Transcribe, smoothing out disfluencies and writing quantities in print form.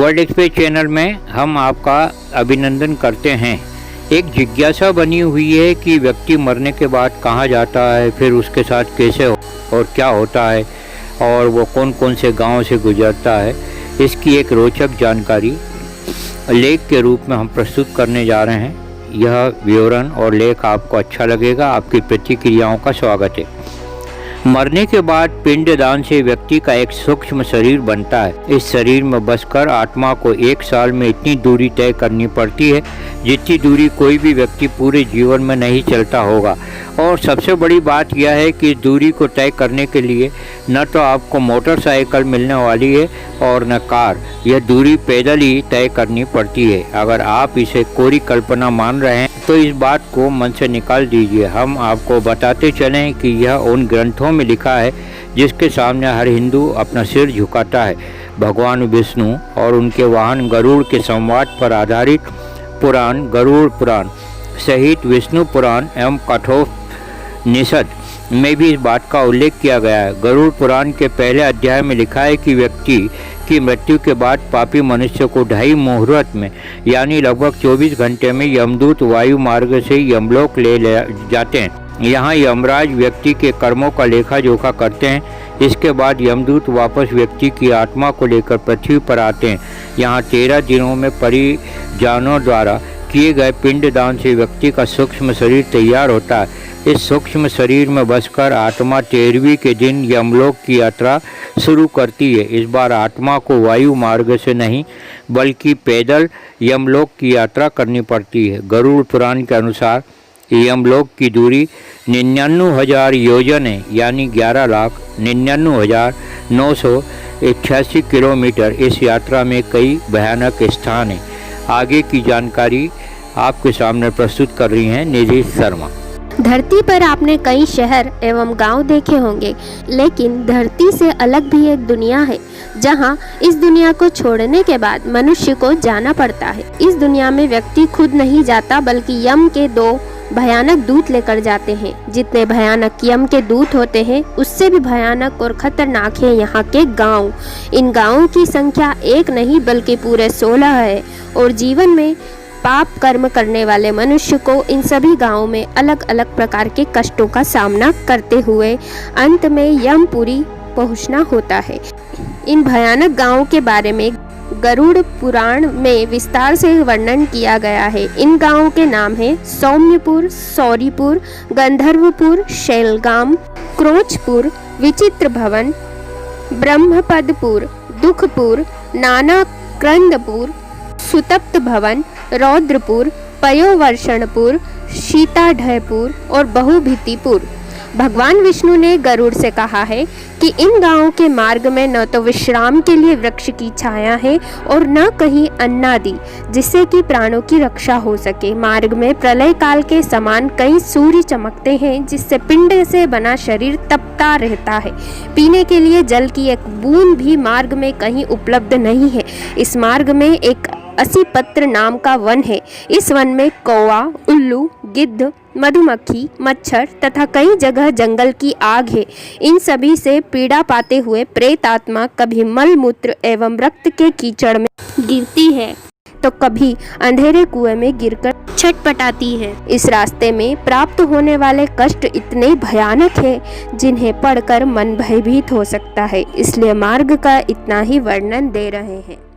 World express channel में हम आपका अभिनंदन करते हैं। एक जिज्ञासा बनी हुई है कि व्यक्ति मरने के बाद कहाँ जाता है, फिर उसके साथ कैसे और क्या होता है और वो कौन कौन से गांव से गुजरता है। इसकी एक रोचक जानकारी लेख के रूप में हम प्रस्तुत करने जा रहे हैं। यह विवरण और लेख आपको अच्छा लगेगा। आपकी प्रतिक्रियाओं का स्वागत है। मरने के बाद पिंडदान से व्यक्ति का एक सूक्ष्म शरीर बनता है। इस शरीर में बसकर आत्मा को एक साल में इतनी दूरी तय करनी पड़ती है जितनी दूरी कोई भी व्यक्ति पूरे जीवन में नहीं चलता होगा। और सबसे बड़ी बात यह है कि दूरी को तय करने के लिए न तो आपको मोटरसाइकिल मिलने वाली है और न कार। यह दूरी पैदल ही तय करनी पड़ती है। अगर आप इसे कोरी कल्पना मान रहे हैं तो इस बात को मन से निकाल दीजिए। हम आपको बताते चलें कि यह उन ग्रंथों में लिखा है जिसके सामने हर हिंदू अपना सिर झुकाता है। भगवान विष्णु और उनके वाहन गरुड़ के संवाद पर आधारित पुराण गरुड़ पुराण सहित विष्णु पुराण एवं कठोपनिषद में भी इस बात का उल्लेख किया गया है। गरुड़ पुराण के पहले अध्याय में लिखा है कि व्यक्ति की मृत्यु के बाद पापी मनुष्य को 2.5 मुहूर्त में यानी लगभग 24 घंटे में यमदूत वायु मार्ग से यमलोक ले जाते हैं। यहाँ यमराज व्यक्ति के कर्मों का लेखा जोखा करते हैं। इसके बाद यमदूत वापस व्यक्ति की आत्मा को लेकर पृथ्वी पर आते हैं। यहाँ 13 दिनों में परिजनों द्वारा किए गए पिंडदान से व्यक्ति का सूक्ष्म शरीर तैयार होता है। इस सूक्ष्म शरीर में बसकर आत्मा 13वीं के दिन यमलोक की यात्रा शुरू करती है। इस बार आत्मा को वायु मार्ग से नहीं बल्कि पैदल यमलोक की यात्रा करनी पड़ती है। गरुड़ पुराण के अनुसार यमलोक की दूरी 99,000 योजन है यानी 11,99,988 किलोमीटर। इस यात्रा में कई भयानक स्थान हैं। आगे की जानकारी आपके सामने प्रस्तुत कर रही हैं निधि शर्मा। धरती पर आपने कई शहर एवं गांव देखे होंगे, लेकिन धरती से अलग भी एक दुनिया है जहां इस दुनिया को छोड़ने के बाद मनुष्य को जाना पड़ता है। इस दुनिया में व्यक्ति खुद नहीं जाता बल्कि यम के 2 भयानक दूत लेकर जाते हैं। जितने भयानक यम के दूत होते हैं उससे भी भयानक और खतरनाक है यहाँ के गांव। इन गांवों की संख्या 1 नहीं बल्कि पूरे 16 है और जीवन में पाप कर्म करने वाले मनुष्य को इन सभी गांवों में अलग अलग प्रकार के कष्टों का सामना करते हुए अंत में यमपुरी पहुंचना होता है। इन भयानक गांवों के बारे में गरुड़ पुराण में विस्तार से वर्णन किया गया है। इन गांवों के नाम हैं सौम्यपुर, सौरीपुर, गंधर्वपुर, शैलगाम, क्रोचपुर, विचित्र भवन, ब्रह्मपदपुर, दुखपुर, नानाक्रंदपुर, सुतप्त भवन, रौद्रपुर, पयोवर्षणपुर, शीताढयपुर और बहुभितिपुर। भगवान विष्णु ने गरुड़ से कहा है कि इन गांवों के मार्ग में न तो विश्राम के लिए वृक्ष की छाया है और न कहीं अन्नादि जिससे कि प्राणों की रक्षा हो सके। मार्ग में प्रलय काल के समान कई सूर्य चमकते हैं जिससे पिंड से बना शरीर तपता रहता है। पीने के लिए जल की एक बूंद भी मार्ग में कहीं उपलब्ध नहीं है। इस मार्ग में एक 80 पत्र नाम का वन है। इस वन में कौवा, उल्लू, गिद्ध, मधुमक्खी, मच्छर तथा कई जगह जंगल की आग है। इन सभी से पीड़ा पाते हुए प्रेत आत्मा कभी मल मूत्र एवं रक्त के कीचड़ में गिरती है तो कभी अंधेरे कुएं में गिरकर छटपटाती है। इस रास्ते में प्राप्त होने वाले कष्ट इतने भयानक हैं जिन्हें पढ़कर मन भयभीत हो सकता है। इसलिए मार्ग का इतना ही वर्णन दे रहे हैं।